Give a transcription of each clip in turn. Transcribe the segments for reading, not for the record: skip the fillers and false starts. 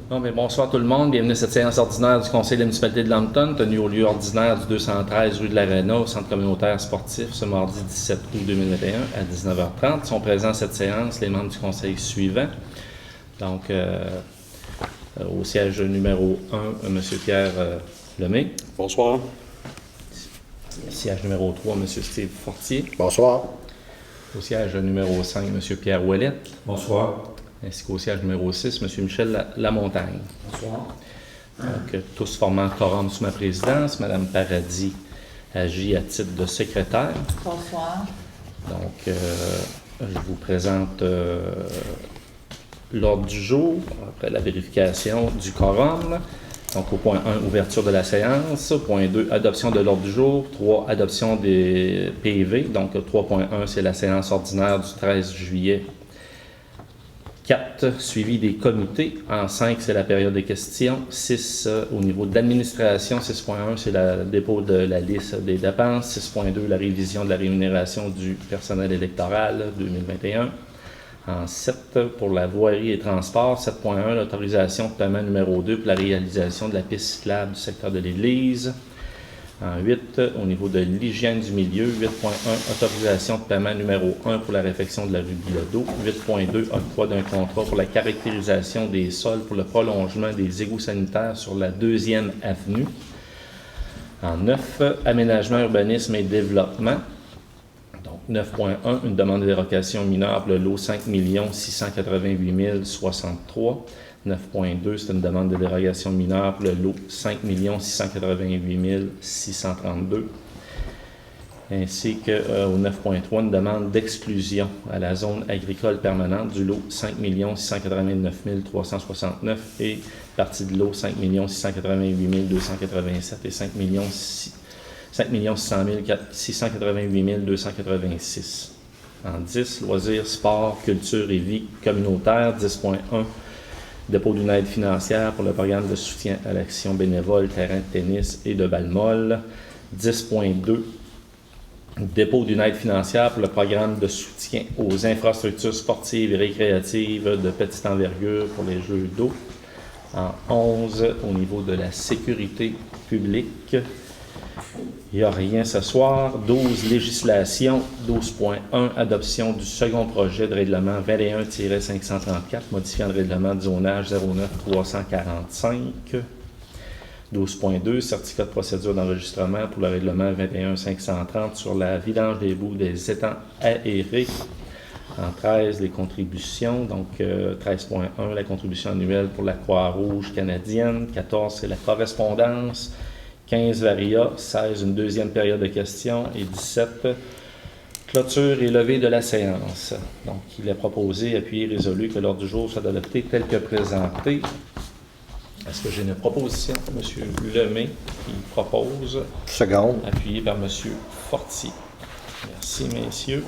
Bon, mais bonsoir tout le monde. Bienvenue à cette séance ordinaire du Conseil de la municipalité de Lambton, tenue au lieu ordinaire du 213 rue de l'Arena, au centre communautaire sportif, ce mardi 17 août 2021 à 19h30. Ils sont présents à cette séance les membres du Conseil suivants. Donc, au siège numéro 1, M. Pierre Lemay. Bonsoir. Siège numéro 3, M. Steve Fortier. Bonsoir. Au siège numéro 5, M. Pierre Ouellette. Bonsoir. Ainsi qu'au siège numéro 6, M. Michel Lamontagne. Bonsoir. Donc, tous formant quorum sous ma présidence. Mme Paradis agit à titre de secrétaire. Bonsoir. Donc, je vous présente l'ordre du jour, après la vérification du quorum. Donc, au point 1, ouverture de la séance. Point 2, adoption de l'ordre du jour. 3, adoption des PV. Donc, 3.1, c'est la séance ordinaire du 13 juillet. 4, suivi des comités. En 5, c'est la période des questions. 6, au niveau de l'administration. 6.1, c'est le dépôt de la liste des dépenses. 6.2, la révision de la rémunération du personnel électoral 2021. En 7, pour la voirie et transport. 7.1, l'autorisation de paiement numéro 2 pour la réalisation de la piste cyclable du secteur de l'Église. En 8, au niveau de l'hygiène du milieu, 8.1, autorisation de paiement numéro 1 pour la réfection de la rue Bilodeau. 8.2, octroi d'un contrat pour la caractérisation des sols pour le prolongement des égouts sanitaires sur la 2e avenue. En 9, aménagement, urbanisme et développement. Donc 9.1, une demande de dérogation mineure pour le lot 5 688 063. 9.2, c'est une demande de dérogation mineure pour le lot 5 688 632. Ainsi qu'au 9.3, une demande d'exclusion à la zone agricole permanente du lot 5 689 369 et partie de lot 5 688 287 et 5 600 688 286. En 10, loisirs, sport, culture et vie communautaire. 10.1, dépôt d'une aide financière pour le programme de soutien à l'action bénévole, terrain de tennis et de balle molle. 10.2, dépôt d'une aide financière pour le programme de soutien aux infrastructures sportives et récréatives de petite envergure pour les jeux d'eau. En 11, au niveau de la sécurité publique, il n'y a rien ce soir. 12, législation. 12.1, adoption du second projet de règlement 21-534, modifiant le règlement de zonage 09-345. 12.2, certificat de procédure d'enregistrement pour le règlement 21-530 sur la vidange des boues des étangs aérés. En 13, les contributions. Donc, 13.1, la contribution annuelle pour la Croix-Rouge canadienne. 14, c'est la correspondance. 15, varia. 16, une deuxième période de questions. Et 17, clôture et levée de la séance. Donc, il est proposé, appuyé, résolu que l'ordre du jour soit adopté tel que présenté. Est-ce que j'ai une proposition? M. Lemay qui propose. Seconde. Appuyé par M. Fortier. Merci, messieurs.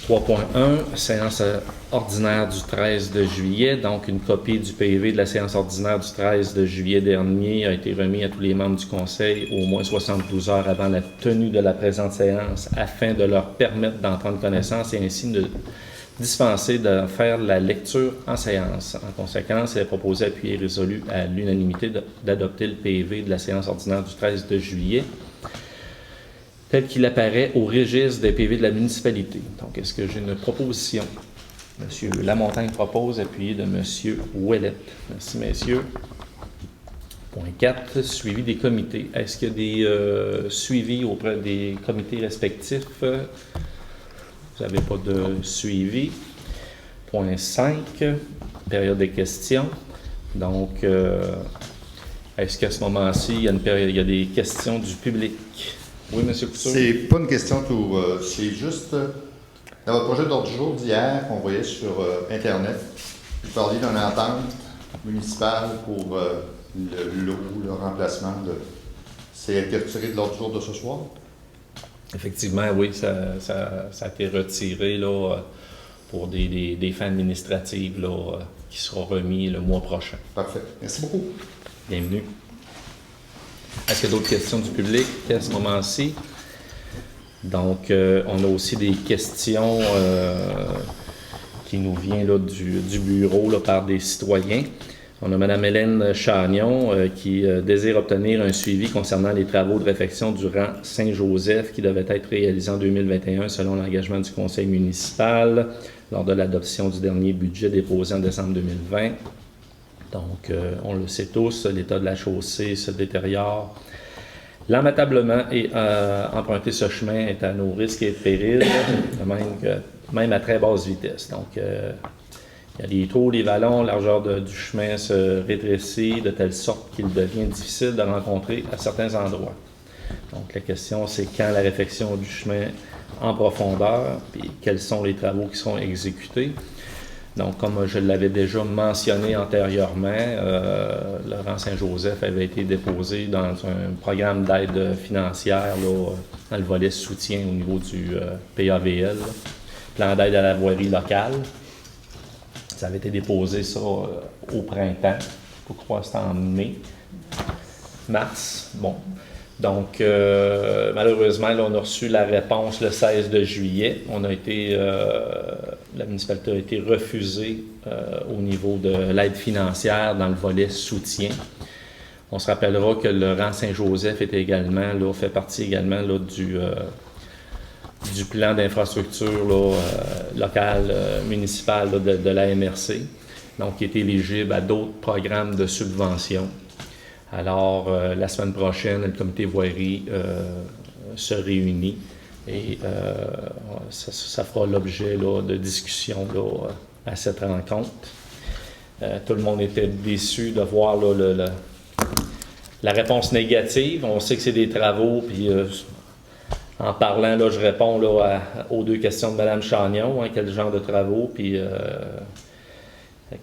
3.1, séance ordinaire du 13 de juillet. Donc, une copie du PV de la séance ordinaire du 13 de juillet dernier a été remis à tous les membres du Conseil au moins 72 heures avant la tenue de la présente séance afin de leur permettre d'en prendre connaissance et ainsi de dispenser de faire la lecture en séance. En conséquence, il est proposé, appuyé et résolu à l'unanimité d'adopter le PV de la séance ordinaire du 13 de juillet tel qu'il apparaît au registre des PV de la municipalité. Donc, est-ce que j'ai une proposition? M. Lamontagne propose, appuyé de M. Ouellette. Merci, messieurs. Point 4, suivi des comités. Est-ce qu'il y a des suivis auprès des comités respectifs? Vous n'avez pas de suivi. Point 5, période des questions. Donc, est-ce qu'à ce moment-ci, il y a des questions du public? Oui, M. Couture. C'est pas une question tout. C'est juste dans votre projet d'ordre du jour d'hier qu'on voyait sur Internet, vous parliez d'une entente municipale pour le remplacement de. C'est été retiré de l'ordre du jour de ce soir? Effectivement, oui, ça a été retiré là, pour des fins administratives là, qui seront remis le mois prochain. Parfait. Merci beaucoup. Bienvenue. Est-ce qu'il y a d'autres questions du public à ce moment-ci? Donc, on a aussi des questions qui nous vient là, du bureau là, par des citoyens. On a Mme Hélène Chagnon qui désire obtenir un suivi concernant les travaux de réfection du rang Saint-Joseph qui devaient être réalisés en 2021 selon l'engagement du conseil municipal lors de l'adoption du dernier budget déposé en décembre 2020. Donc, on le sait tous, l'état de la chaussée se détériore lamentablement et emprunter ce chemin est à nos risques et périls, même à très basse vitesse. Donc, il y a des trous, des vallons, la largeur du chemin se rétrécit de telle sorte qu'il devient difficile de rencontrer à certains endroits. Donc la question c'est quand la réfection du chemin en profondeur, puis quels sont les travaux qui seront exécutés. Donc comme je l'avais déjà mentionné antérieurement, le rang Saint-Joseph avait été déposé dans un programme d'aide financière là, dans le volet soutien au niveau du PAVL, plan d'aide à la voirie locale. Ça avait été déposé ça au printemps. Je crois que c'était en mars. Bon. Donc, malheureusement, là, on a reçu la réponse le 16 de juillet. La municipalité a été refusée au niveau de l'aide financière dans le volet soutien. On se rappellera que le rang Saint-Joseph était également, là, fait partie également là, du plan d'infrastructure local, municipal là, de la MRC, donc qui est éligible à d'autres programmes de subvention. Alors, la semaine prochaine, le comité voirie se réunit et ça fera l'objet là, de discussions là, à cette rencontre. Tout le monde était déçu de voir là, la réponse négative. On sait que c'est des travaux, puis en parlant, là, je réponds là, aux deux questions de Mme Chagnon, quel genre de travaux, puis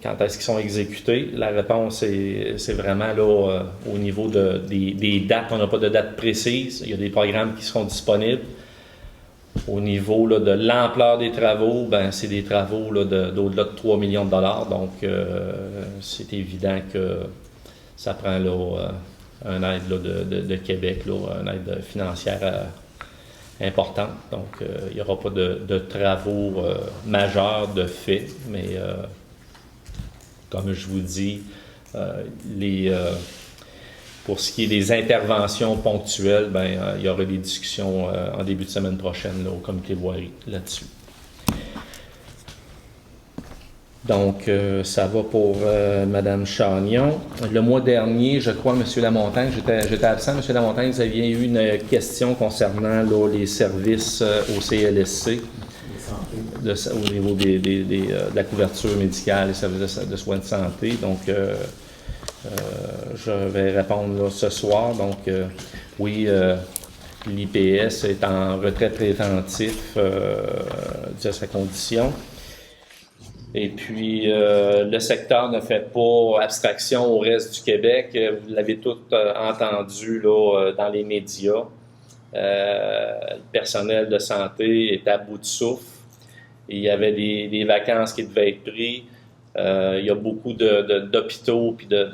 quand est-ce qu'ils sont exécutés. La réponse, c'est vraiment là, au niveau des dates. On n'a pas de date précise. Il y a des programmes qui seront disponibles. Au niveau là, de l'ampleur des travaux, ben, c'est des travaux là, d'au-delà de 3 millions de dollars. Donc, c'est évident que ça prend là, une aide là, de Québec, là, une aide financière importante. Donc, il n'y aura pas de travaux majeurs de fait, mais comme je vous dis, pour ce qui est des interventions ponctuelles, ben, il y aura des discussions en début de semaine prochaine là, au comité voirie là-dessus. Donc, ça va pour Mme Chagnon. Le mois dernier, je crois, M. Lamontagne, j'étais absent. M. Lamontagne, vous aviez eu une question concernant là, les services au CLSC, au niveau de la couverture médicale et services de soins de santé. Donc, je vais répondre là, ce soir. Donc, oui, l'IPS est en retrait préventif de sa condition. Et puis, le secteur ne fait pas abstraction au reste du Québec. Vous l'avez tout entendu là, dans les médias. Le personnel de santé est à bout de souffle. Il y avait des vacances qui devaient être prises. Il y a beaucoup d'hôpitaux et de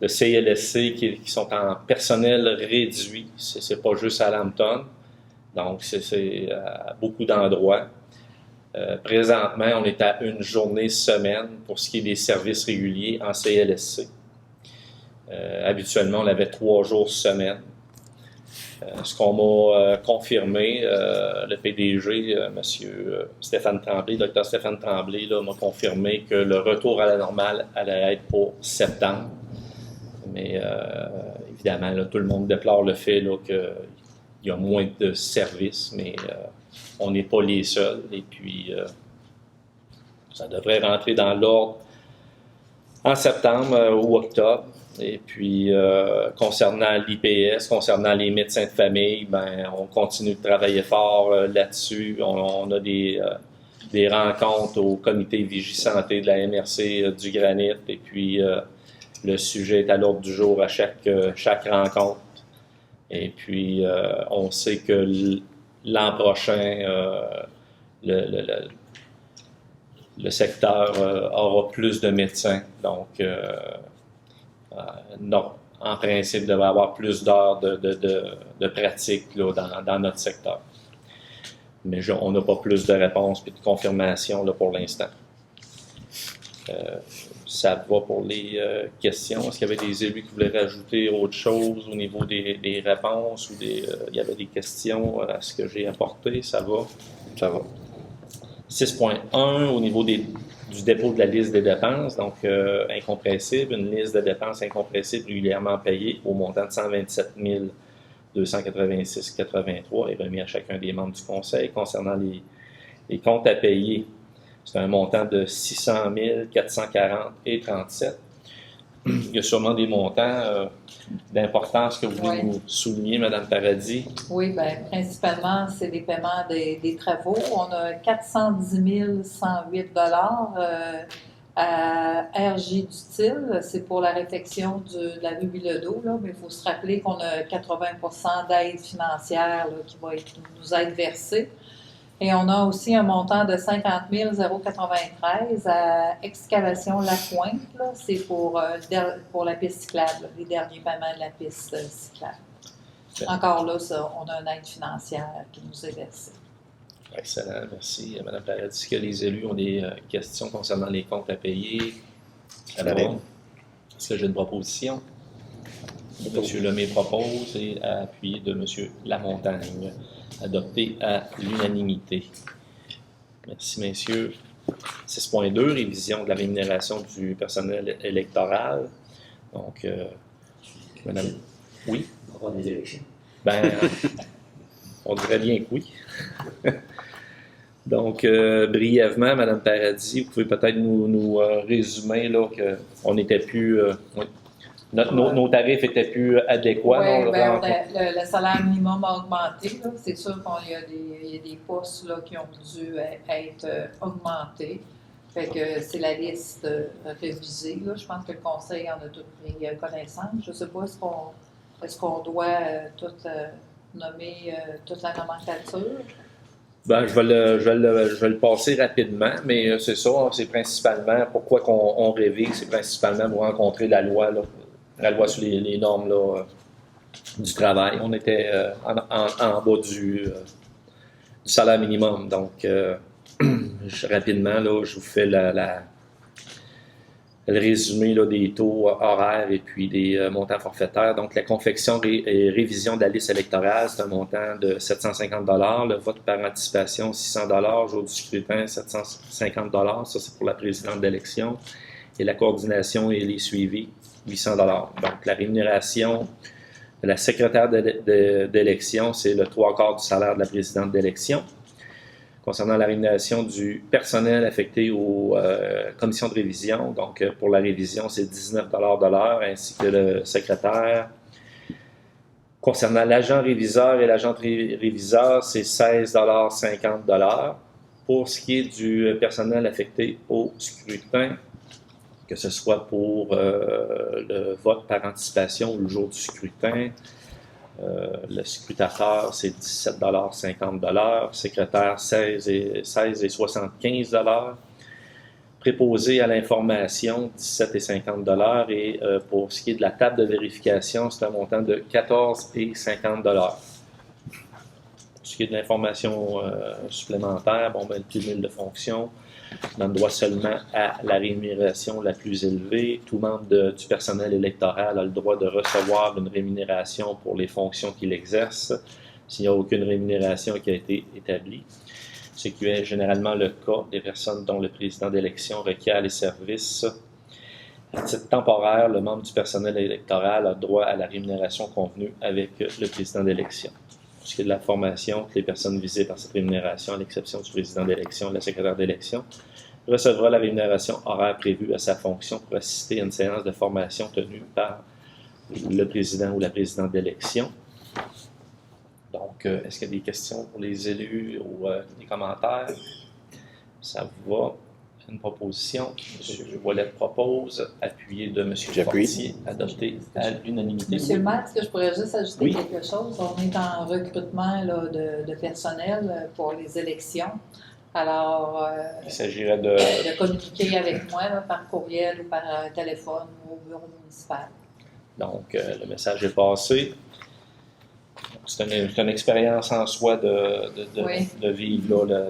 CLSC qui sont en personnel réduit. C'est pas juste à Lambton. Donc, c'est à beaucoup d'endroits. Présentement, on est à une journée semaine pour ce qui est des services réguliers en CLSC. Habituellement, on avait 3 jours semaine. Ce qu'on m'a confirmé, le PDG, M. Stéphane Tremblay, Dr Stéphane Tremblay, m'a confirmé que le retour à la normale allait être pour septembre. Mais évidemment, là, tout le monde déplore le fait qu'il y a moins de services, mais on n'est pas les seuls. Et puis, ça devrait rentrer dans l'ordre en septembre ou octobre. Et puis, concernant l'IPS, concernant les médecins de famille, ben, on continue de travailler fort là-dessus. On a des rencontres au comité Vigie-Santé de la MRC du Granit. Et puis, le sujet est à l'ordre du jour à chaque rencontre. Et puis, on sait que l'an prochain, le secteur aura plus de médecins. Donc, en principe, il devrait y avoir plus d'heures de pratique là, dans notre secteur. Mais on n'a pas plus de réponses et de confirmations là, pour l'instant. Ça va pour les questions. Est-ce qu'il y avait des élus qui voulaient rajouter autre chose au niveau des réponses ou il y avait des questions à ce que j'ai apporté? Ça va? Ça va. 6.1 au niveau du dépôt de la liste des dépenses, donc incompressible, une liste de dépenses incompressibles régulièrement payées au montant de 127 286,83 est remis à chacun des membres du conseil. Concernant les comptes à payer, c'est un montant de 600 440,37. Il y a sûrement des montants d'importance que vous voulez nous souligner, Mme Paradis. Oui, bien, principalement, c'est des paiements des travaux. On a 410 108 à RG Dutil. C'est pour la réfection de la rue Bilodeau, là, mais il faut se rappeler qu'on a 80% d'aide financière là, qui va nous être versée. Et on a aussi un montant de 50 093 à Excavation La Pointe. C'est pour la piste cyclable, là, les derniers paiements de la piste cyclable. Bien. Encore là, on a une aide financière qui nous est versée. Excellent, merci Mme Paradis. Est-ce que les élus ont des questions concernant les comptes à payer? Est-ce que j'ai une proposition? M. Lemay propose et à appui de M. Lamontagne. Adopté à l'unanimité. Merci, messieurs. 6.2, révision de la rémunération du personnel électoral. Donc, Madame... Oui? On va avoir des élections. Ben, on dirait bien que oui. Donc, brièvement, Mme Paradis, vous pouvez peut-être nous résumer là, qu'on n'était plus... Nos tarifs étaient plus adéquats. Oui, le salaire minimum a augmenté. C'est sûr qu'il y a des postes là, qui ont dû être augmentés. Fait que c'est la liste révisée. Là. Je pense que le Conseil en a tout pris connaissance. Je ne sais pas, est-ce qu'on doit nommer toute la nomenclature? Ben, je vais le passer rapidement, mais c'est ça, c'est principalement, pourquoi on révise, c'est principalement pour rencontrer la loi, là. La loi sur les normes là, du travail. On était en bas du salaire minimum. Donc, rapidement, là, je vous fais le résumé là, des taux horaires et puis des montants forfaitaires. Donc, la confection et révision de la liste électorale, c'est un montant de 750 $. Le vote par anticipation, 600 $. Jour du scrutin, 750 $. Ça, c'est pour la présidente d'élection. Et la coordination et les suivis, 800 $. Donc, la rémunération de la secrétaire d'élection, c'est le 3/4 du salaire de la présidente d'élection. Concernant la rémunération du personnel affecté aux commissions de révision, donc pour la révision, c'est 19 $ de l'heure, ainsi que le secrétaire. Concernant l'agent réviseur et l'agente réviseur, c'est 16,50 $. Pour ce qui est du personnel affecté au scrutin, que ce soit pour le vote par anticipation ou le jour du scrutin. Le scrutateur, c'est 17,50 $. Secrétaire, 16,75 $. Préposé à l'information, 17,50 $. Et pour ce qui est de la table de vérification, c'est un montant de 14,50 $. Pour ce qui est de l'information supplémentaire, le cumul de fonctions, on a droit seulement à la rémunération la plus élevée. Tout membre du personnel électoral a le droit de recevoir une rémunération pour les fonctions qu'il exerce s'il n'y a aucune rémunération qui a été établie. Ce qui est généralement le cas des personnes dont le président d'élection requiert les services. À titre temporaire, le membre du personnel électoral a droit à la rémunération convenue avec le président d'élection. Pour ce qui est de la formation, les personnes visées par cette rémunération, à l'exception du président d'élection et de la secrétaire d'élection, recevra la rémunération horaire prévue à sa fonction pour assister à une séance de formation tenue par le président ou la présidente d'élection. Donc, est-ce qu'il y a des questions pour les élus ou des commentaires? Ça vous va? Une proposition. M. Ouellet propose, appuyé de M. Fortier, adopté à l'unanimité. Monsieur le maire, est-ce que je pourrais juste ajouter quelque chose? On est en recrutement là, de personnel pour les élections. Alors, il s'agirait de communiquer avec moi là, par courriel ou par téléphone ou au bureau municipal. Donc, le message est passé. C'est une expérience en soi de vivre là,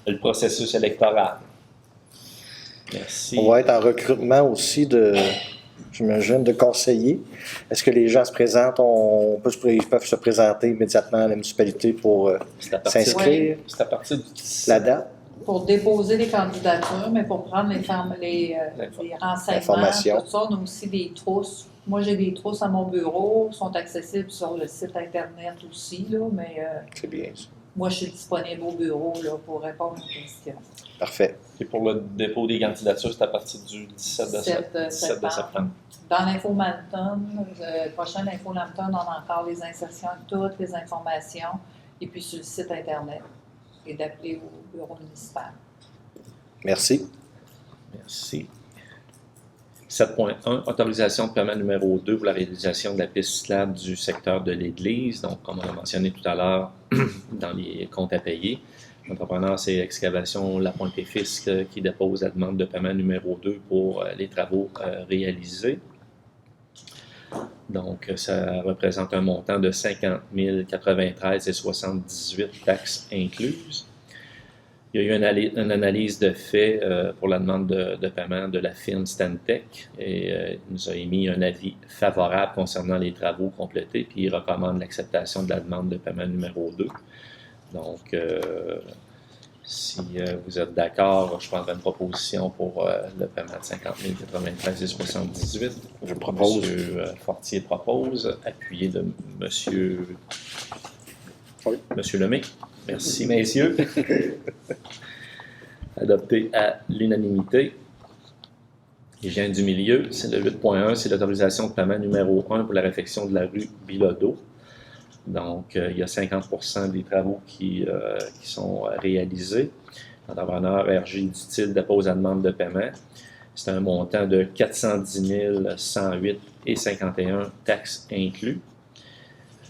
le processus électoral. Merci. On va être en recrutement aussi j'imagine, de conseillers. Est-ce que les gens se présentent, ils peuvent se présenter immédiatement à la municipalité pour s'inscrire? C'est à partir du 17. La date? Pour déposer les candidatures, mais pour prendre les renseignements, tout ça, on a aussi des trousses. Moi, j'ai des trousses à mon bureau, sont accessibles sur le site Internet aussi, là, mais c'est bien ça. Moi, je suis disponible au bureau là, pour répondre aux questions. Parfait. Et pour le dépôt des candidatures, c'est à partir du 17 septembre. Dans l'Info Lampton, prochaine Info Lampton, on a encore les insertions, toutes les informations, et puis sur le site Internet, et d'appeler au bureau municipal. Merci. Merci. 7.1, autorisation de paiement numéro 2 pour la réalisation de la piste cyclable du secteur de l'Église. Donc, comme on a mentionné tout à l'heure, dans les comptes à payer, l'entrepreneur, c'est Excavation La Pointe et Fisc qui dépose la demande de paiement numéro 2 pour les travaux réalisés. Donc, ça représente un montant de 50 093,78 taxes incluses. Il y a eu une analyse de fait pour la demande de paiement de la firme Stantec et il nous a émis un avis favorable concernant les travaux complétés, puis il recommande l'acceptation de la demande de paiement numéro 2. Donc, si vous êtes d'accord, je prendrai une proposition pour le paiement de 50 093,78. Je propose. M. Fortier propose, appuyé de M. Lemay. Merci, messieurs. Adopté à l'unanimité. Et je viens du milieu, c'est le 8.1, c'est l'autorisation de paiement numéro 1 pour la réfection de la rue Bilodeau. Donc, il y a 50% des travaux qui sont réalisés. L'entrepreneur RG Dutil dépose la demande de paiement. C'est un montant de 410 108,51 taxes inclus.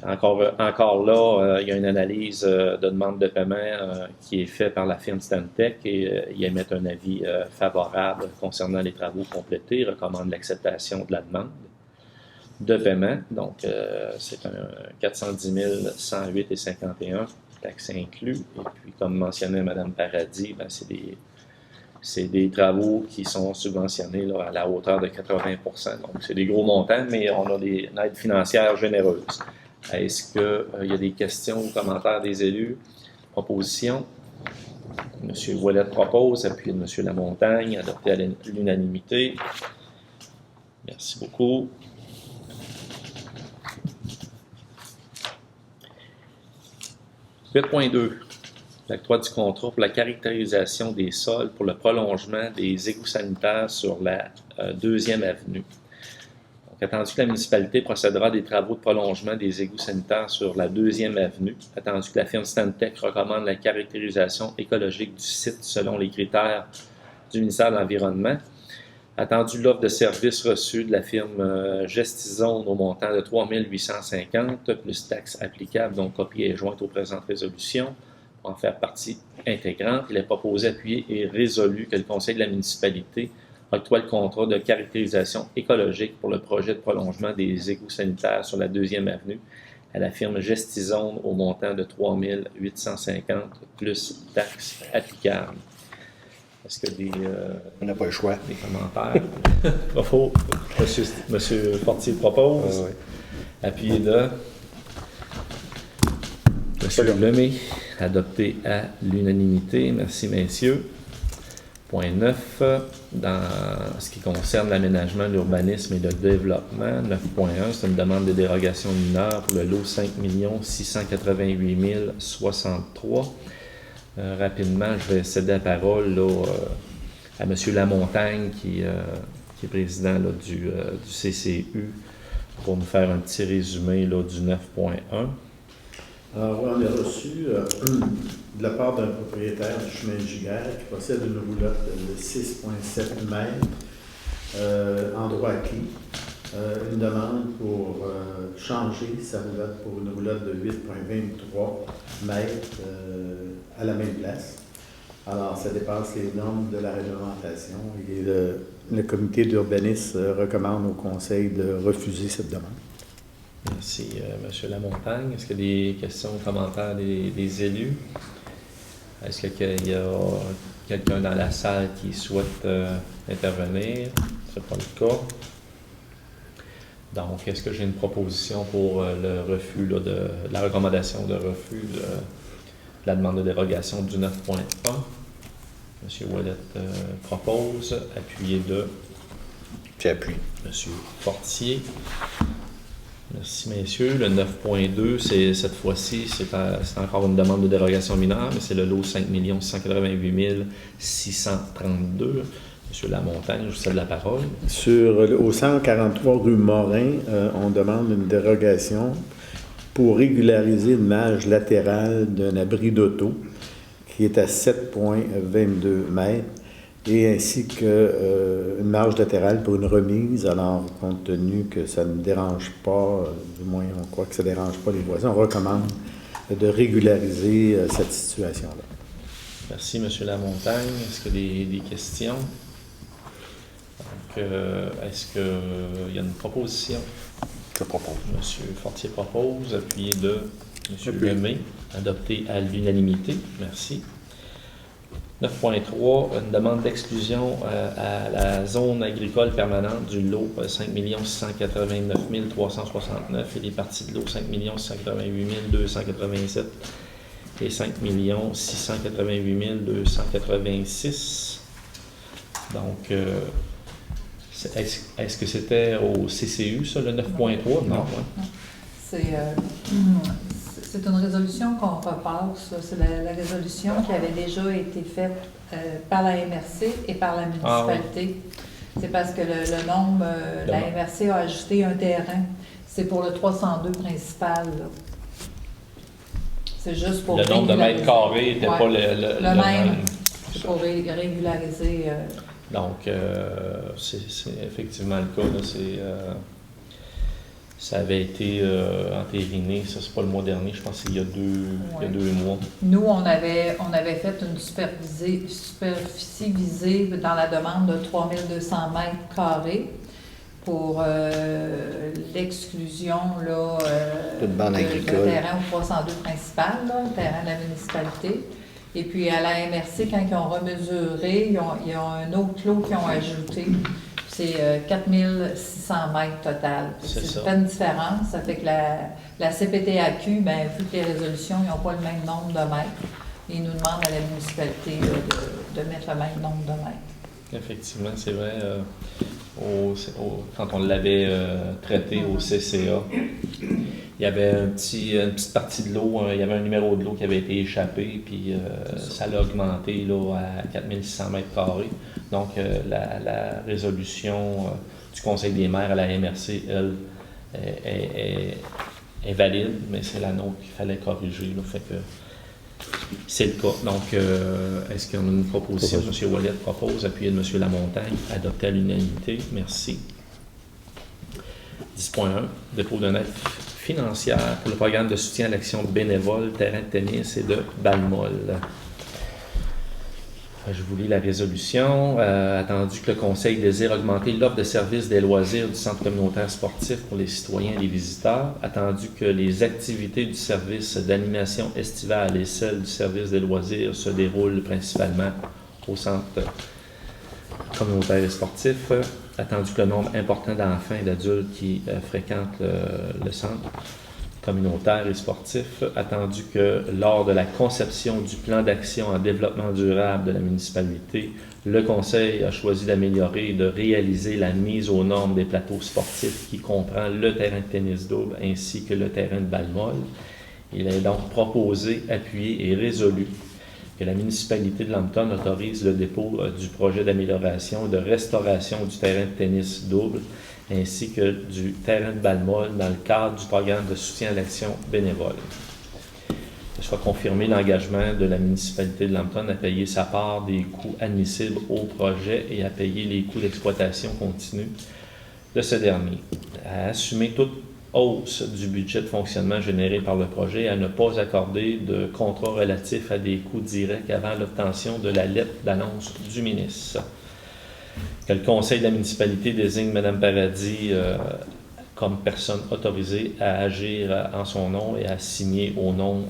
Encore là, il y a une analyse de demande de paiement qui est faite par la firme Stantec et ils émettent un avis favorable concernant les travaux complétés. Ils recommandent l'acceptation de la demande de paiement. Donc, c'est un 410 108,51 taxes inclus. Et puis, comme mentionnait Mme Paradis, c'est des travaux qui sont subventionnés là, à la hauteur de 80 %. Donc, c'est des gros montants, mais on a une aide financière généreuse. Est-ce qu'il y a des questions ou commentaires des élus? Proposition? M. Ouellette propose, appuyé de M. Lamontagne, adopté à l'unanimité. Merci beaucoup. « 8.2. L'octroi du contrat pour la caractérisation des sols pour le prolongement des égouts sanitaires sur la 2e avenue. Attendu que la municipalité procédera à des travaux de prolongement des égouts sanitaires sur la 2e avenue, attendu que la firme Stantec recommande la caractérisation écologique du site selon les critères du ministère de l'Environnement, attendu l'offre de services reçue de la firme Gestizone au montant de 3 850 plus taxes applicables, donc copie est jointe aux présentes résolutions pour en faire partie intégrante. Il est proposé, appuyé et résolu que le conseil de la municipalité octroie le contrat de caractérisation écologique pour le projet de prolongement des égouts sanitaires sur la 2e avenue à la firme Gestizone au montant de 3 850 plus taxes applicables. Est-ce que on n'a pas le choix. Des commentaires? Monsieur Fortier propose. Oui. Appuyé de Monsieur Lemay, adopté à l'unanimité. Merci, messieurs. Point 9, dans ce qui concerne l'aménagement, l'urbanisme et le développement, 9.1, c'est une demande de dérogation mineure pour le lot 5 688 063. Rapidement, je vais céder la parole là, à M. Lamontagne, qui est président là, du CCU, pour nous faire un petit résumé là, du 9.1. Alors, on a reçu de la part d'un propriétaire du chemin de Giguère qui possède une roulotte de 6,7 mètres en droit acquis. Une demande pour changer sa roulotte pour une roulotte de 8,23 mètres à la même place. Alors, ça dépasse les normes de la réglementation et le comité d'urbanisme recommande au conseil de refuser cette demande. Merci, M. Lamontagne. Est-ce qu'il y a des questions ou commentaires des élus? Est-ce qu'il y a quelqu'un dans la salle qui souhaite intervenir? Ce n'est pas le cas. Donc, est-ce que j'ai une proposition pour le refus là, de la recommandation de refus de la demande de dérogation du 9.1? M. Ouellet propose, appuyé de J'appuie. M. Fortier. Merci, messieurs. Le 9.2, cette fois-ci, c'est encore une demande de dérogation mineure, mais c'est le lot 5 688 632. M. Lamontagne, je vous cède la parole. Au 143 rue Morin, on demande une dérogation pour régulariser une marge latérale d'un abri d'auto qui est à 7,22 mètres et ainsi qu'une marge latérale pour une remise. Alors, compte tenu que ça ne dérange pas, du moins on croit que ça ne dérange pas les voisins, on recommande de régulariser cette situation-là. Merci, M. Lamontagne. Est-ce qu'il y a des questions? Donc, est-ce qu'il y a une proposition? Je propose. M. Fortier propose, appuyé de M. Lemay, adopté à l'unanimité. Merci. 9.3, une demande d'exclusion à la zone agricole permanente du lot 5 689 369 et les parties de lot 5 688 287 et 5 688 286. Donc, est-ce que c'était au CCU, ça, le 9.3? Non. C'est une résolution qu'on repasse. C'est la résolution qui avait déjà été faite par la MRC et par la municipalité. C'est parce que le nombre, la MRC a ajouté un terrain. C'est pour le 302 principal. Là. C'est juste pour le nombre de mètres carrés n'était pas le même. C'est pour régulariser. Donc, c'est effectivement le cas. Là, ça avait été entériné, ça c'est pas le mois dernier, je pense qu'il y a deux mois. Nous, on avait fait une superficie visée dans la demande de 3200 mètres carrés pour l'exclusion du terrain au 302 principal, là, le terrain de la municipalité. Et puis à la MRC, quand ils ont remesuré, ils ont un autre lot qu'ils ont ajouté. C'est 4600 mètres total. C'est pas une différence. Ça fait que la CPTAQ, vu que les résolutions n'ont pas le même nombre de mètres, ils nous demandent à la municipalité de mettre le même nombre de mètres. Effectivement, c'est vrai. Quand on l'avait traité au CCA, il y avait une petite partie de l'eau, il y avait un numéro de l'eau qui avait été échappé, puis ça l'a augmenté là, à 4600 mètres carrés. Donc, la résolution du Conseil des maires à la MRC, elle, est valide, mais c'est la nôtre qu'il fallait corriger. Là, fait que c'est le cas. Donc, est-ce qu'il y a une proposition? M. Ouellet propose, appuyé de M. Lamontagne, adopté à l'unanimité. Merci. 10.1, dépôt de note financière pour le programme de soutien à l'action bénévole, terrain de tennis et de balle-molle. Je vous lis la résolution. Attendu que le Conseil désire augmenter l'offre de services des loisirs du centre communautaire sportif pour les citoyens et les visiteurs. Attendu que les activités du service d'animation estivale et celles du service des loisirs se déroulent principalement au centre communautaire et sportif. Attendu que le nombre important d'enfants et d'adultes qui fréquentent le centre communautaire et sportif, attendu que lors de la conception du plan d'action en développement durable de la municipalité, le Conseil a choisi d'améliorer et de réaliser la mise aux normes des plateaux sportifs qui comprend le terrain de tennis double ainsi que le terrain de balle-molle. Il est donc proposé, appuyé et résolu que la municipalité de Lambton autorise le dépôt du projet d'amélioration et de restauration du terrain de tennis double ainsi que du terrain de balle-molle dans le cadre du programme de soutien à l'action bénévole. Il soit confirmé l'engagement de la municipalité de Lambton à payer sa part des coûts admissibles au projet et à payer les coûts d'exploitation continue de ce dernier, à assumer toute hausse du budget de fonctionnement généré par le projet et à ne pas accorder de contrat relatif à des coûts directs avant l'obtention de la lettre d'annonce du ministre. Que le conseil de la municipalité désigne Mme Paradis comme personne autorisée à agir en son nom et à signer au nom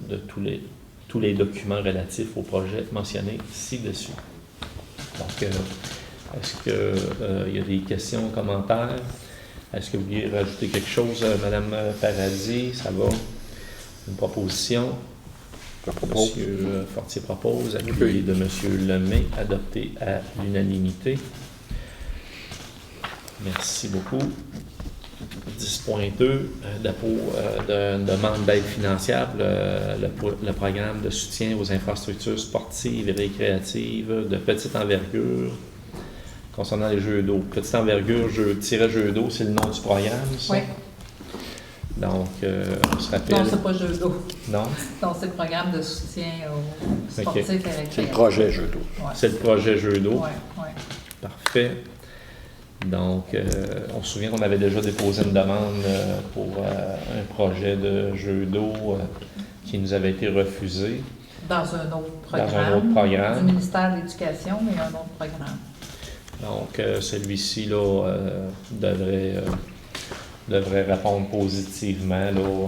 de tous les documents relatifs au projet mentionné ci-dessus. Donc, est-ce qu'il y a des questions, commentaires? Est-ce que vous vouliez rajouter quelque chose, Mme Paradis? Ça va? Une proposition? M. Fortier propose, appuyé de M. Lemay, adopté à l'unanimité. Merci beaucoup. 10.2, dépôt d'une demande d'aide financière pour le programme de soutien aux infrastructures sportives et récréatives de petite envergure concernant les jeux d'eau. Petite envergure, jeux d'eau, c'est le nom du programme, ça? Oui. Donc, on se rappelle... Non, c'est pas jeux d'eau. Non? Non, c'est le programme de soutien aux sportifs et récréatifs. C'est le projet jeu d'eau. Ouais. C'est le projet jeux d'eau. Oui, oui. Parfait. Donc, on se souvient qu'on avait déjà déposé une demande pour un projet de jeu d'eau qui nous avait été refusé. Dans un autre programme. Du ministère de l'Éducation, mais un autre programme. Donc, celui-ci là, devrait répondre positivement. Là.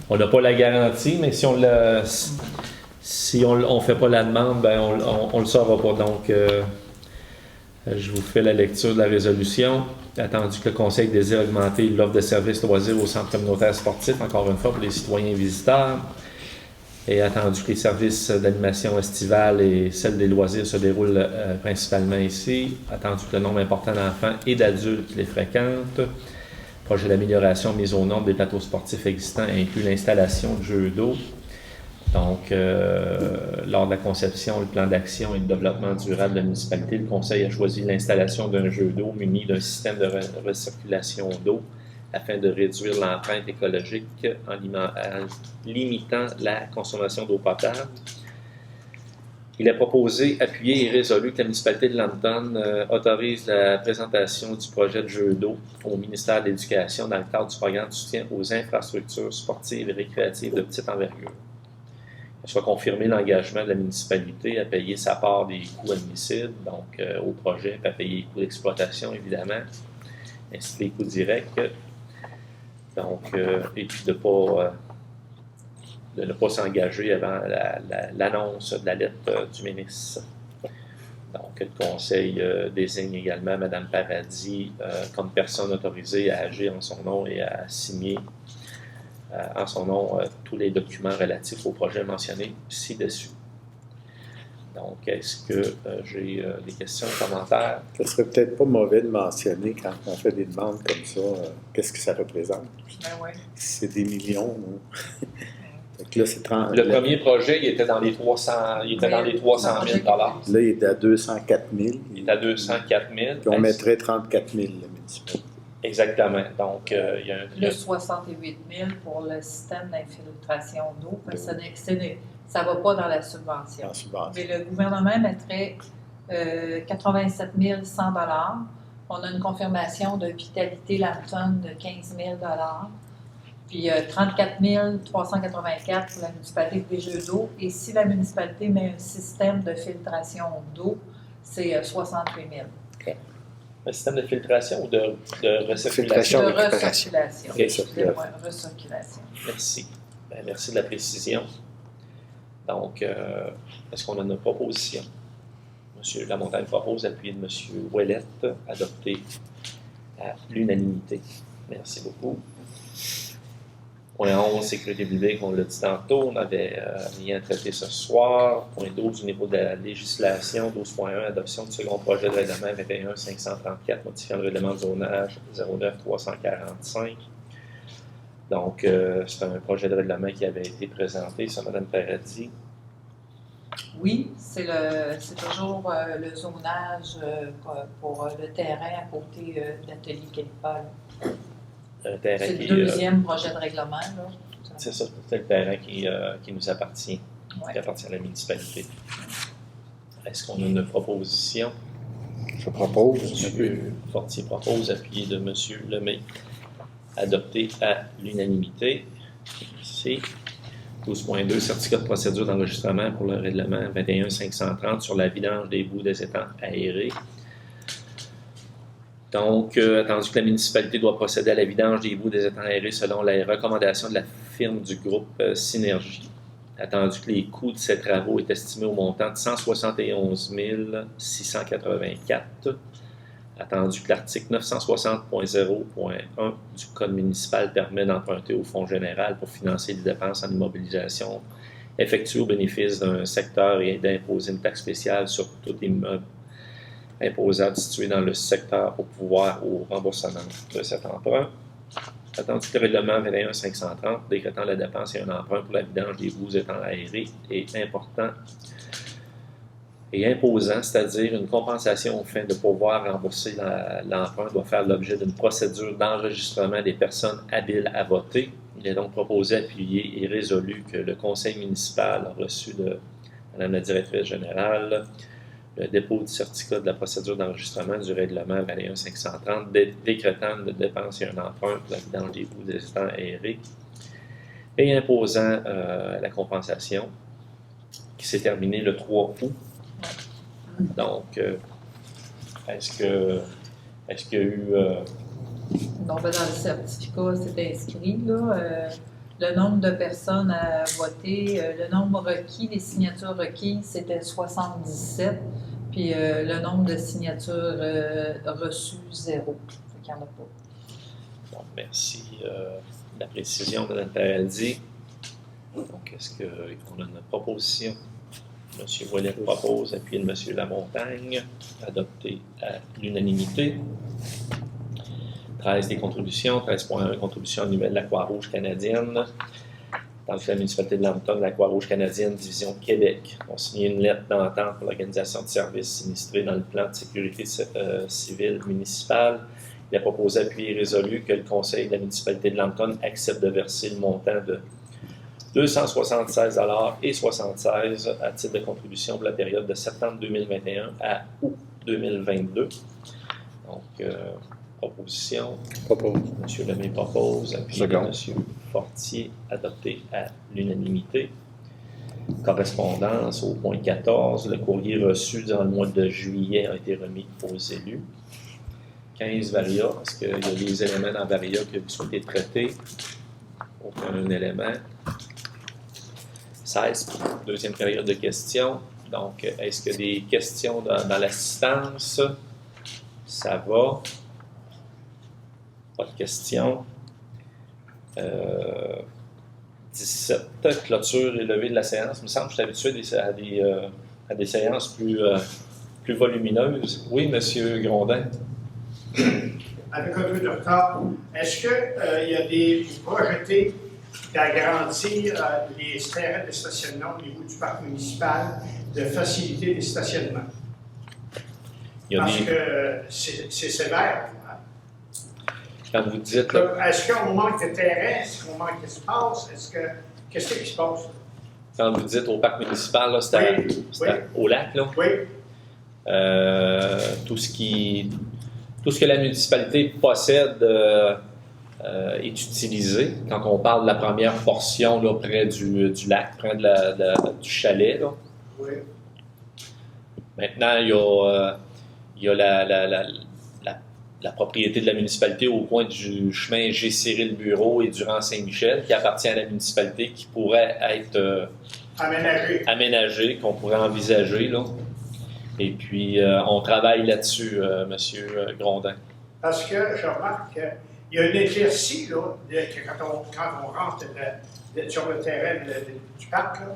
On n'a pas la garantie, mais si on ne fait pas la demande, ben on ne le saura pas. Donc, je vous fais la lecture de la résolution. Attendu que le Conseil désire augmenter l'offre de services loisirs au centre communautaire sportif, encore une fois pour les citoyens et visiteurs, et attendu que les services d'animation estivale et celles des loisirs se déroulent principalement ici, attendu que le nombre important d'enfants et d'adultes qui les fréquentent, projet d'amélioration mise au nombre des plateaux sportifs existants inclut l'installation de jeux d'eau. Donc, lors de la conception, le plan d'action et de développement durable de la municipalité, le Conseil a choisi l'installation d'un jeu d'eau muni d'un système de recirculation d'eau afin de réduire l'empreinte écologique en limitant la consommation d'eau potable. Il est proposé, appuyé et résolu que la municipalité de Lambton autorise la présentation du projet de jeu d'eau au ministère de l'Éducation dans le cadre du programme de soutien aux infrastructures sportives et récréatives de petite envergure. Soit confirmé l'engagement de la municipalité à payer sa part des coûts admissibles, donc au projet, à payer les coûts d'exploitation, évidemment, ainsi que les coûts directs. Donc, et puis de ne pas s'engager avant l'annonce de la lettre du ministre. Donc, le Conseil désigne également Mme Paradis comme personne autorisée à agir en son nom et à signer en son nom tous les documents relatifs au projet mentionné ci-dessus. Donc, est-ce que j'ai des questions, commentaires? Ce serait peut-être pas mauvais de mentionner quand on fait des demandes comme ça, qu'est-ce que ça représente? Ben oui. C'est des millions. Donc là, c'est 30, le premier projet, il était dans les 300 000 $. Là, il est à 204 000. Il est à 204 000. Puis on mettrait 34 000, la municipalité. Exactement. Donc, il y a le 68 000 pour le système d'infiltration d'eau, parce que ça ne va pas dans la subvention. Mais le gouvernement mettrait 87 100 $. On a une confirmation de Vitalité Lambton de 15 000 $. Puis 34 384 pour la municipalité des jeux d'eau. Et si la municipalité met un système de filtration d'eau, c'est 68 000 $. Un système de filtration ou de recirculation? De recirculation. Okay. Recirculation. Merci. Bien, merci de la précision. Donc, est-ce qu'on a une proposition? M. Lamontagne propose, appuyé de M. Ouellette, adopté à l'unanimité. Merci beaucoup. Point 11, sécurité publique, on l'a dit tantôt, on n'avait rien à traiter ce soir. Point 12, au niveau de la législation, 12.1, adoption du second projet de règlement 21-534, modifiant le règlement de zonage 09-345. Donc, c'est un projet de règlement qui avait été présenté, ça, Mme Paradis. Oui, c'est toujours le zonage pour le terrain à côté de l'atelier Calipol. C'est le deuxième projet de règlement. C'est ça, c'est le terrain qui nous appartient, qui appartient à la municipalité. Est-ce qu'on a une proposition? Je propose. M. Fortier propose, appuyé de M. Lemay, adopté à l'unanimité. Merci. 12.2, certificat de procédure d'enregistrement pour le règlement 21-530 sur la vidange des boues des étangs aérés. Donc, attendu que la municipalité doit procéder à la vidange des boues des étangs aérés selon les recommandations de la firme du groupe Synergie. Attendu que les coûts de ces travaux est estimé au montant de 171 684. Attendu que l'article 960.0.1 du Code municipal permet d'emprunter au Fonds général pour financer les dépenses en immobilisation effectuées au bénéfice d'un secteur et d'imposer une taxe spéciale sur tout immeuble imposable situé dans le secteur pour pouvoir au remboursement de cet emprunt. Attendu que le règlement 21.530 décrétant la dépense et un emprunt pour la vidange des boues étant aérés est important et imposant, c'est-à-dire une compensation au fin de pouvoir rembourser l'emprunt doit faire l'objet d'une procédure d'enregistrement des personnes habiles à voter. Il est donc proposé, appuyé et résolu que le conseil municipal a reçu de Mme la directrice générale le dépôt du certificat de la procédure d'enregistrement du règlement 21.530 décrétant une dépense et un emprunt pour la vidange des boues des étangs aérés et imposant la compensation qui s'est terminée le 3 août. Donc, est-ce qu'il y a eu... Donc, dans le certificat, c'est inscrit, là, le nombre de personnes à voter, le nombre requis, les signatures requises, c'était 77, puis le nombre de signatures reçues, 0. Fait qu'il n'y en a pas. Bon, merci de la précision, Mme Paraldi. Donc, est-ce qu'on a une proposition? M. Ouellet propose, appuyé de M. Lamontagne, adopté à l'unanimité. 13 des contributions, 13.1 contribution annuelle de la Croix-Rouge canadienne. Tandis que la municipalité de Lambton, la Croix-Rouge canadienne, division Québec, ont signé une lettre d'entente pour l'organisation de services sinistrés dans le plan de sécurité civile municipale. Il a proposé, appuyé et résolu que le conseil de la municipalité de Lambton accepte de verser le montant de 276,76 à titre de contribution pour la période de septembre 2021 à août 2022. Donc, proposition. Propose. M. Lemay propose, appuyé de M. Fortier, adopté à l'unanimité. Correspondance au point 14. Le courrier reçu dans le mois de juillet a été remis aux élus. 15 Varia. Est-ce qu'il y a des éléments dans Varia que vous souhaitez traiter? Aucun élément. 16, deuxième période de questions. Donc, est-ce qu'il y a des questions dans l'assistance? Ça va. Pas de questions. 17, clôture et levée de la séance. Il me semble que je suis habitué à des séances plus volumineuses. Oui, M. Grondin. Avec un peu de retard, est-ce qu'il y a des projetés d'agrandir les terrains de stationnement au niveau du parc municipal, de faciliter les stationnements? Parce que c'est sévère. Quand vous dites... Est-ce qu'on manque de terrain? Est-ce qu'on manque d'espace? Qu'est-ce qui se passe? Quand vous dites au parc municipal, là, c'est au lac, là? Oui. Tout ce que la municipalité possède est utilisé. Quand on parle de la première portion là, près du lac, près du chalet. Là. Oui. Maintenant, il y a la propriété de la municipalité au coin du chemin G. Cyril Bureau et du rang Saint-Michel, qui appartient à la municipalité, qui pourrait être aménagé, qu'on pourrait envisager. Là. Et puis, on travaille là-dessus, M. Grondin. Parce que je remarque qu'il y a une éclaircie, là, quand on rentre sur le terrain du parc, là,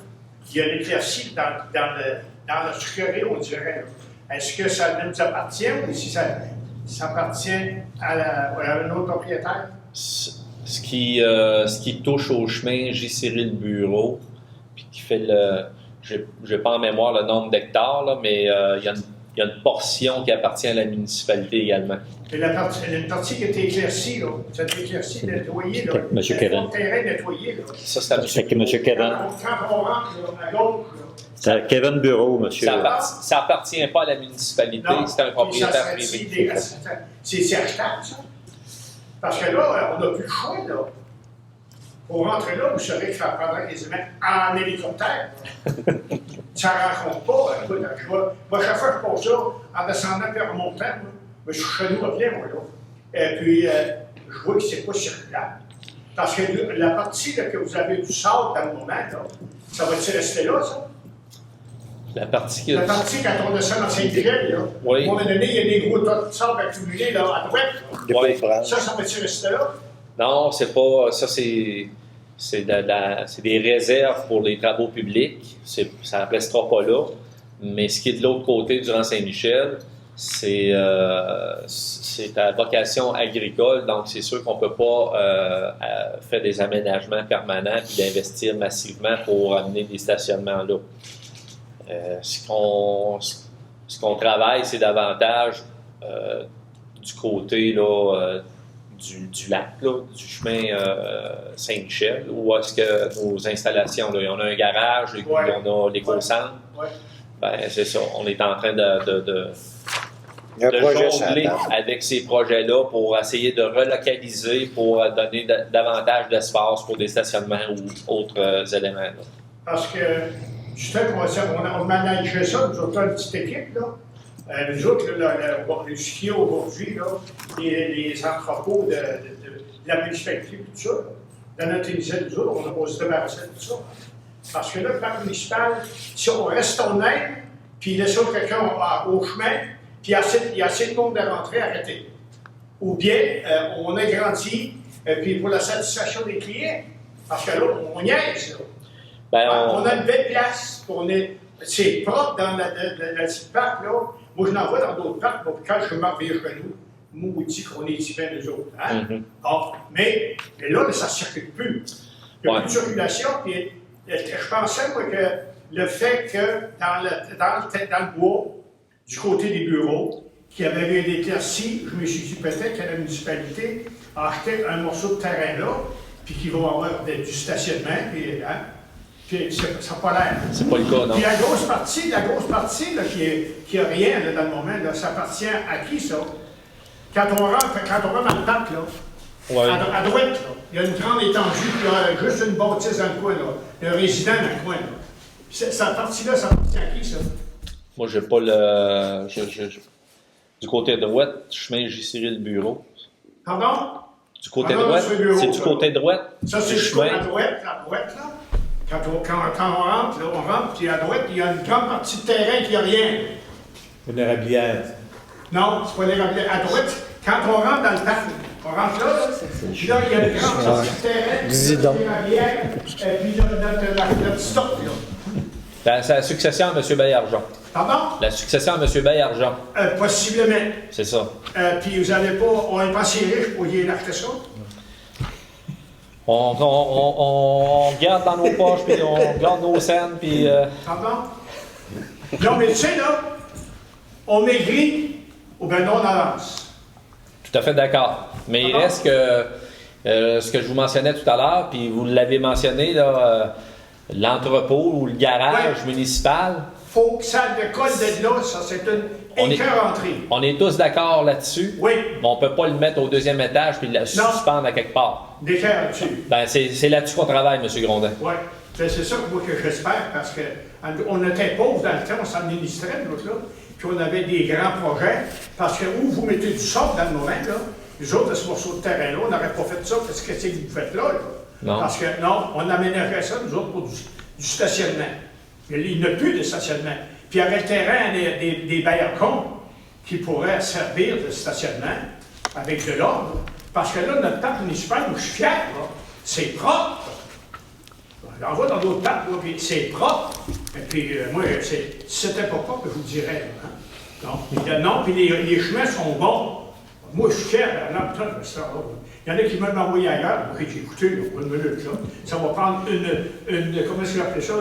il y a une éclaircie dans le sucrerie, on dirait. Est-ce que ça nous appartient ou si ça appartient à un autre propriétaire? Ce qui touche au chemin J. Cyril Bureau, puis qui fait je n'ai pas en mémoire le nombre d'hectares, là, mais il y a une portion qui appartient à la municipalité également. Il y a une partie qui est éclaircie, là. Cette éclaircie nettoyée, là. M. Kevin. Le terrain nettoyé, là. Ça, c'est à M. M. Kevin. Quand on rentre là, à gauche, là. C'est Kevin Bureau, monsieur. Ça appartient pas à la municipalité, c'est un propriétaire privé. C'est achetable, ça. Parce que là, on n'a plus le choix, là. Pour rentrer là, vous savez que ça prendrait des humains en hélicoptère. Ça ne rencontre pas. Écoute, moi, chaque fois que je pose ça, en descendant et en montant, je suis chez nous à bien, moi, là. Et puis, je vois que c'est pas circulable. Parce que la partie là, que vous avez du sable dans le moment, là, ça va-tu rester là, ça? La partie La partie quand on descend dans Saint-Michel, là, Oui. à un moment donné, il y a des gros tas de sable accumulés là, à droite. Là. Des Ouais. pauvres branches. Ça va-tu rester là? Non, c'est pas. Ça, c'est des réserves pour les travaux publics. Ça ne restera pas là. Mais ce qui est de l'autre côté du Rang Saint-Michel, c'est à vocation agricole. Donc, c'est sûr qu'on ne peut pas faire des aménagements permanents et d'investir massivement pour amener des stationnements là. Ce qu'on travaille, c'est davantage du côté là, du lac, là, du chemin Saint-Michel, où est-ce que nos installations, là, on a un garage et puis Ouais. on a l'éco-centre. Ouais. Ben, c'est ça. On est en train Il y a un de projet sur la jongler table. avec ces projets-là pour essayer de relocaliser, pour donner davantage d'espace pour des stationnements ou autres éléments. Là. Parce que, justement, on manageait ça, nous autres, une petite équipe, là. Nous autres, ce qu'il y a aujourd'hui, là, les entrepôts de la municipalité, tout ça, là, dans notre initiative, nous autres, on se débarrassait de tout ça. Parce que là, le parc municipal, si on reste en même, puis laisse quelqu'un au chemin, puis il y a assez de monde de rentrer, arrêter. Ou bien, on agrandit, puis pour la satisfaction des clients. Parce que là, on niaise, là. Ben, On a une belle place, c'est propre dans le petit parc, là. Moi, je n'en vois dans d'autres parcs, bon, quand je m'en reviens chez nous, maudit qu'on est ici bien nous autres. Hein? Mhm. Bon, mais là, ça ne circule plus. Il n'y a plus de circulation, puis je pensais, moi, que le fait que dans le bois, du côté des bureaux, qu'il y avait eu des éclaircies, je me suis dit peut-être que la municipalité a acheté un morceau de terrain là, puis qu'il va y avoir du stationnement, puis, hein? Puis ça n'a pas l'air. c'est pas le cas, non? Puis la grosse partie là, qui a rien là, dans le moment, là, ça appartient à qui, ça? Quand on rentre dans le parc, là, Ouais. à droite, là, il y a une grande étendue, puis il y a juste une bâtisse dans le coin, là. Il y a un résident dans le coin, là. Puis cette partie-là, ça appartient à qui, ça? Moi, j'ai pas le. Du côté droit, chemin J-Cyril Bureau. Pardon? Du côté Ah non, droit, c'est le bureau, c'est du ça. côté droit. Ça, c'est du le coin à droite, là. Quand on rentre, puis à droite, il y a une grande partie de terrain qui n'a rien. Une érablière. Non, c'est pas l'érablière. À droite, quand on rentre dans le parc, on rentre là, puis là, il y a une grande partie de terrain, Dis donc. l'érablière, et puis notre stop, là. C'est la succession à M. Baillargeon. Pardon? La succession à M. Baillargeon, Possiblement. c'est ça. Puis vous n'allez pas, on n'est pas si riche pour y acheter ça. On regarde dans nos poches, puis on regarde nos scènes, puis... Pardon? Non, mais tu sais, là, on maigrit ou bien non, on avance. Tout à fait d'accord. Mais il reste que ce que je vous mentionnais tout à l'heure, puis vous l'avez mentionné, là, l'entrepôt ou le garage municipal. Faut que ça décolle de là, ça, c'est une écœuranterie. On est tous d'accord là-dessus. Oui, Mais on ne peut pas le mettre au deuxième étage puis le suspendre à quelque part. d'écœur dessus. Ben, c'est là-dessus qu'on travaille, M. Grondin. Oui, c'est ça que moi que j'espère, parce qu'on était pauvres dans le temps, on s'administrait, nous autres, là, puis on avait des grands projets, parce que où vous mettez du sable dans le moment, là, nous autres, de ce morceau de terrain-là, on n'aurait pas fait ça, parce que c'est ce que vous faites là, là. Non. Parce que, non, on aménagerait ça, nous autres, pour du stationnement. Il n'y a plus de stationnement. Puis il y avait le terrain des baillards-cons qui pourraient servir de stationnement avec de l'ordre. Parce que là, notre parc municipal, où je suis fier, là, c'est propre. On va dans d'autres parcs, là, puis c'est propre. Et puis, moi, si c'était pas propre, je vous dirais. Hein? Non, puis les chemins sont bons. Moi, je suis fier, là, putain, ça, là. Il y en a qui m'ont envoyé ailleurs. Moi, j'ai écouté, là, une minute, là. Ça va prendre comment est-ce qu'on appelle ça,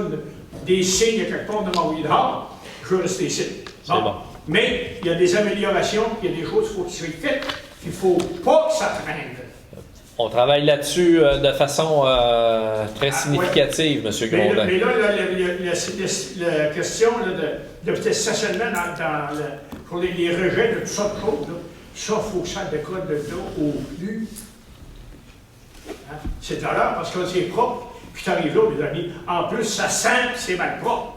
des signes quelque part de m'envoyer dehors. Je veux rester ici. C'est bon. Mais il y a des améliorations, puis il y a des choses qu'il faut qu'ils soient faites. Il ne faut pas que ça traîne. On travaille là-dessus de façon très significative, M. Grondin. Mais là, la question là, de stationnement pour les rejets de toutes sortes de choses, là, ça, il faut que ça décolle de là au plus. Hein? C'est à l'heure parce que c'est propre, puis tu arrives là, mes amis. En plus, ça sent, c'est mal propre.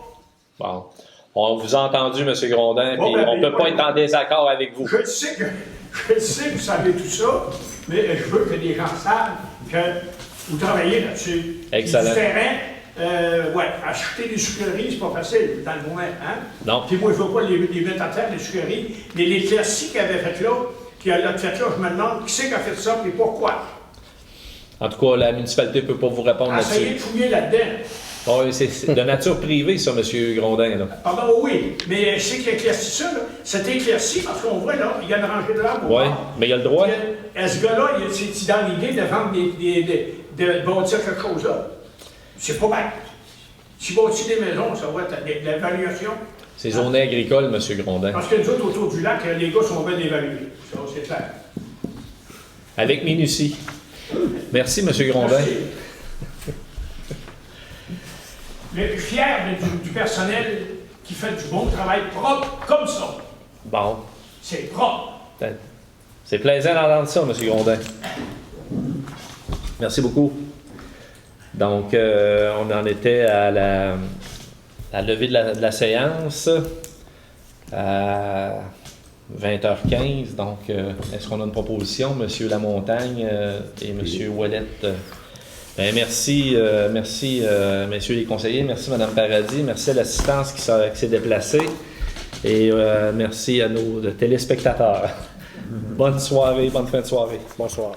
Bon. On vous a entendu, M. Grondin, puis on ne peut pas être en désaccord avec vous. Je sais que vous savez tout ça, mais je veux que les gens savent que vous travaillez là-dessus. Excellent. C'est différent. Acheter des sucreries, c'est pas facile dans le moment. Hein? Non. Puis moi, je ne veux pas les mettre à terre, les sucreries. Mais les classiques qu'elle avait fait là, je me demande qui c'est qui a fait ça et pourquoi. En tout cas, la municipalité ne peut pas vous répondre Essayez là-dessus. de fouiller là-dedans. Oh, c'est de nature privée, ça, M. Grondin. Là. Pardon, oui, mais je sais qu'il a éclairci ça. C'est éclairci parce qu'on voit, là, il y a une rangée de lampes au Oui, bord. mais il y a le droit. Ce gars-là, c'est dans l'idée de vendre de bâtir quelque chose là. C'est pas mal. Si bâtir des maisons, ça va être de l'évaluation. C'est zoné agricole, M. Grondin. Parce que nous autres, autour du lac, les gars sont bien évalués. Ça, c'est clair. Avec minutie. Merci, M. Grondin. Merci. Mais je suis fier du personnel qui fait du bon travail propre comme ça. Bon. C'est propre. C'est plaisant d'entendre ça, M. Grondin. Merci beaucoup. Donc, on en était à la levée de la séance à 20h15. Donc, est-ce qu'on a une proposition, M. Lamontagne et M. Ouellette? Merci, messieurs les conseillers. Merci, Mme Paradis. Merci à l'assistance qui s'est déplacée. Et merci à nos téléspectateurs. Bonne soirée, bonne fin de soirée. Bonsoir.